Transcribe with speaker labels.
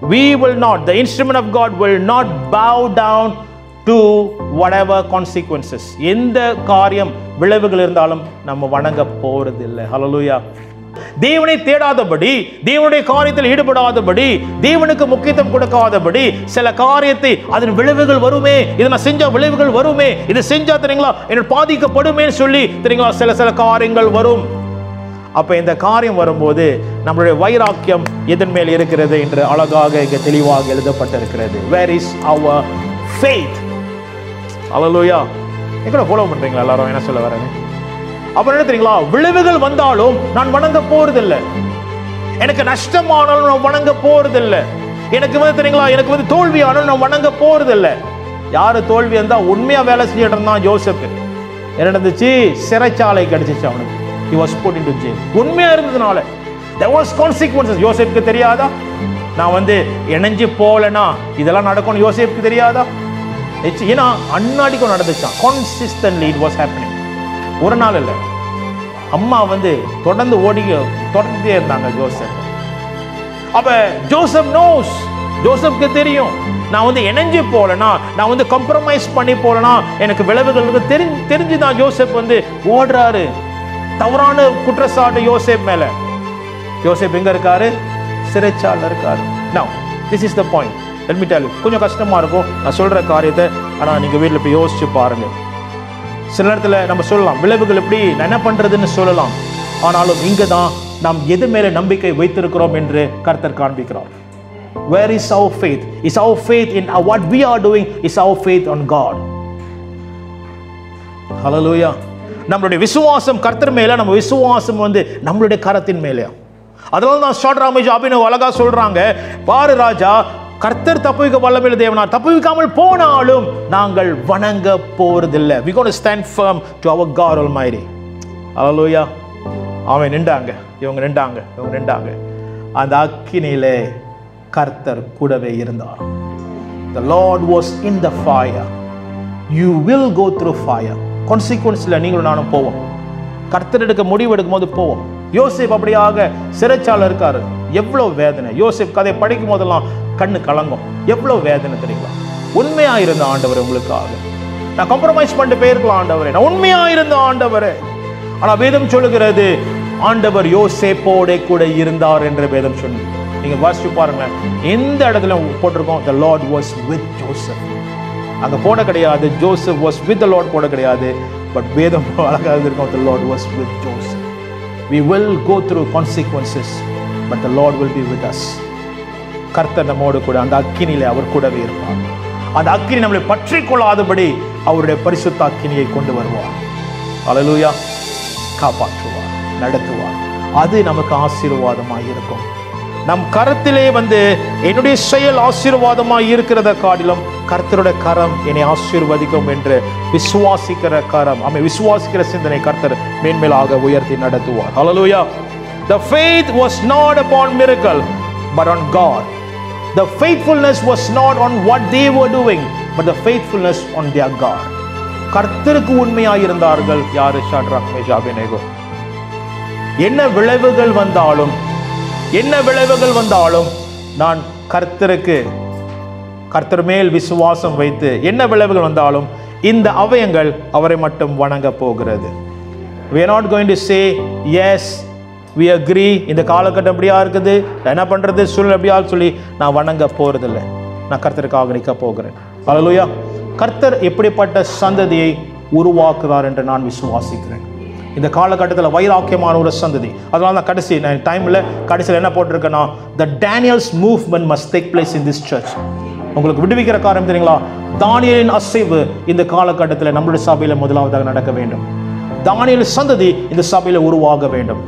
Speaker 1: we will not, the instrument of God will not bow down to whatever consequences. எந்த காரியம் விளைவுகள் இருந்தாலும் நம்ம வணங்க போறது இல்லை. ஹல்லேலூயா. தேவனை தேடாதபடி, தேவனுடைய காரியத்தில் ஈடுபடாதபடி, தேவனுக்கு முக்கியத்துவம் கொடுக்காதபடி, சில காரியத்தை அதன் விளைவுகள் வருமே, இதை நான் செஞ்சா விளைவுகள் வருமே, இதை செஞ்சா தெரியுங்களா என்ன பாதிக்கப்படுமே சொல்லி தெரியுங்களா சில காரியங்கள் வரும். அப்ப இந்த காரியம் வரும்போது நம்மளுடைய வைராக்கியம் எதன் மேல் இருக்கிறது என்று அழகாக இங்க தெளிவாக எழுதப்பட்டிருக்கிறது. Where is our faith? Hallelujah. எங்கட ஃபாலோ பண்றீங்களா எல்லாரும் என்ன சொல்ல வரேன்னு? அப்ப என்ன தெரியுங்களா, விளைவுகள் வந்தாலும் நான் வணங்க போறதில்லை, எனக்கு நஷ்டமானாலும் நான் வணங்க போறதில்லை, எனக்கு தெரியுங்களா எனக்கு தோல்வி ஆனாலும் நான் வணங்க போறதில்லை. யாரு தோல்வி இருந்தா உண்மையா வேலை செஞ்சுட்டு இருந்தான் யோசேப்பு. என்ன நடந்துச்சு? சிறைச்சாலை கிடைச்சிச்சு அவனுக்கு. He was put into jail. உண்மையா இருந்ததுனால there was consequences. யோசேப்புக்கு தெரியாதா நான் இணைஞ்சு போலனா இதெல்லாம் நடக்கும்? யோசேப்புக்கு தெரியாதா? ஏன்னா அன்னாடிக்கும் நடந்துச்சான். consistently it was happening. ஒரு நாள் இல்லை, அம்மா தொடர்ந்து தொடர்ந்தே இருந்தாங்க ஜோசப். அப்ப ஜோசப் knows, ஜோசப்க்கு தெரியும் நான் இணைஞ்சு போலனா, நான் காம்ப்ரமைஸ் பண்ணி போலனா எனக்கு விளைவுகள் தெரிஞ்சுதான் ஜோசப் ஓடுறாரு. தவறான குற்றச்சாட்டு யோசேப் மேல. யோசேப் எங்க இருக்காரு? சிறைச்சாலையில் இருக்காரு. Now this is the point. Let me tell you, கொஞ்சம் கஷ்டமா இருக்கும் நான் சொல்ற காரியத்தை, ஆனா நீங்க வீட்டில் போய் யோசிச்சு பாருங்க. சில நேரத்தில் நம்ம சொல்லலாம் விளைவுகள் எப்படி நான் என்ன பண்றதுன்னு சொல்லலாம், ஆனாலும் இங்க தான் நாம் எது மேல நம்பிக்கை வைத்திருக்கிறோம் என்று கர்த்தர் காண்பிக்கிறார். Where is our faith? Is our faith in what we are doing? Is our faith on God? Hallelujah. நம்மளுடைய விசுவாசம் கர்த்தர் மேல, நம்ம விசுவாசம் நம்மளுடைய கரத்தின் மேலே. அதனால தான் ஷாட்ராக் அபினவ் அழகா சொல்றாங்க, பாரு ராஜா, கர்த்தர் தப்புவிக்க வல்லமையுள்ள தேவனார், தப்புவிக்காமல் போனாலும் நாங்கள் வணங்க போறதில்லை. We going to stand firm to our God Almighty. Hallelujah. அவன் நின்றாங்க, இவங்க நின்றாங்க. அந்த அக்கினியிலே கர்த்தர் கூடவே இருந்தார். The Lord was in the fire. You will go through fire. கான்சிக்வன்ஸ்ல நீங்களும் நானும் போவோம். கர்த்தர் எடுக்க முடிவு எடுக்கும் போது போவோம். யோசேப் அப்படியாக சிறைச்சாலை இருக்காரு. எவ்வளவு வேதனை! யோசேப் கதை படிக்கும் போதெல்லாம் கண்ணு கலங்கும். எவ்வளவு வேதனை தெரியுங்களா? உண்மையா இருந்த ஆண்டவர் உங்களுக்காக. நான் காம்ப்ரமைஸ் பண்ணிட்டு போயிருக்கலாம் ஆண்டவரே, நான் உண்மையா இருந்த ஆண்டவரே. ஆனா வேதம் சொல்லுகிறது ஆண்டவர் யோசேப்போட கூட இருந்தார் என்று வேதம் சொல்லு. நீங்க வாசிச்சு பாருங்க, எந்த இடத்துல போட்டிருக்கோம் the Lord was with Joseph. அங்க போட கிடையாது Joseph was with the Lord போட கிடையாது, பட் வேதம் அழகாக இருக்கும் the Lord was with Joseph. We will go through consequences, but the Lord will be with us. கர்த்தர் நம்மோடு கூட அந்த அக்கினியிலே அவர் கூடவே இருப்பார். அந்த அக்கினி நம்மளை பற்றி கொள்ளாதபடி அவருடைய பரிசுத்த அக்கினியை கொண்டு வருவார். அல்லேலூயா. காப்பாற்றுவார், நடத்துவார். அது நமக்கு ஆசீர்வாதமாக இருக்கும். நம் கரத்திலே என்னுடைய செயல் ஆசீர்வாதமாக இருக்கிறத காட்டிலும் கர்த்தருடைய கரம் என்னை ஆசீர்வதிக்கும் என்று விசுவாசிக்கிற கரம், விசுவாசிக்கிற சிந்தனை கர்த்தர் மேன்மேலாக உயர்த்தி நடத்துவார். Hallelujah. The faith was not upon miracle but on God. The faithfulness was not on what they were doing but the faithfulness on their God. கர்த்தருக்கு உண்மையாக இருந்தார்கள். யாரு? Shadrach Meshach Abednego. என்ன விளைவுகள் வந்தாலும் நான் கர்த்தர் மேல் விசுவாசம் வைத்து என்ன விளைவுகள் வந்தாலும் இந்த அவயங்கள் அவரை மட்டும் வணங்க போகிறது. We are not going to say yes we agree, இந்த காலகட்டம் அப்படியா இருக்குது, என்ன பண்றது, சூழ்நிலை அப்படியா சொல்லி நான் வணங்க போறதில்லை. நான் கர்த்தருக்காக நிற்க போகிறேன். அல்லேலூயா. கர்த்தர் எப்படிப்பட்ட சந்ததியை உருவாக்குறார் என்று நான் விசுவாசிக்கிறேன். இந்த காலகட்டத்தில் வைராக்கியமான ஒரு சந்ததி. அதனால தான் கடைசியில் என்ன போட்டிருக்கேன்னா, the Daniel's movement must take place in this church. உங்களுக்கு விடுவிக்கிற காரியம் தெரியுங்களா? தானியேலின் அசைவு இந்த காலகட்டத்தில் நம்மளுடைய சபையில் முதலாவதாக நடக்க வேண்டும். தானியேல் சந்ததி இந்த சபையில் உருவாக வேண்டும்.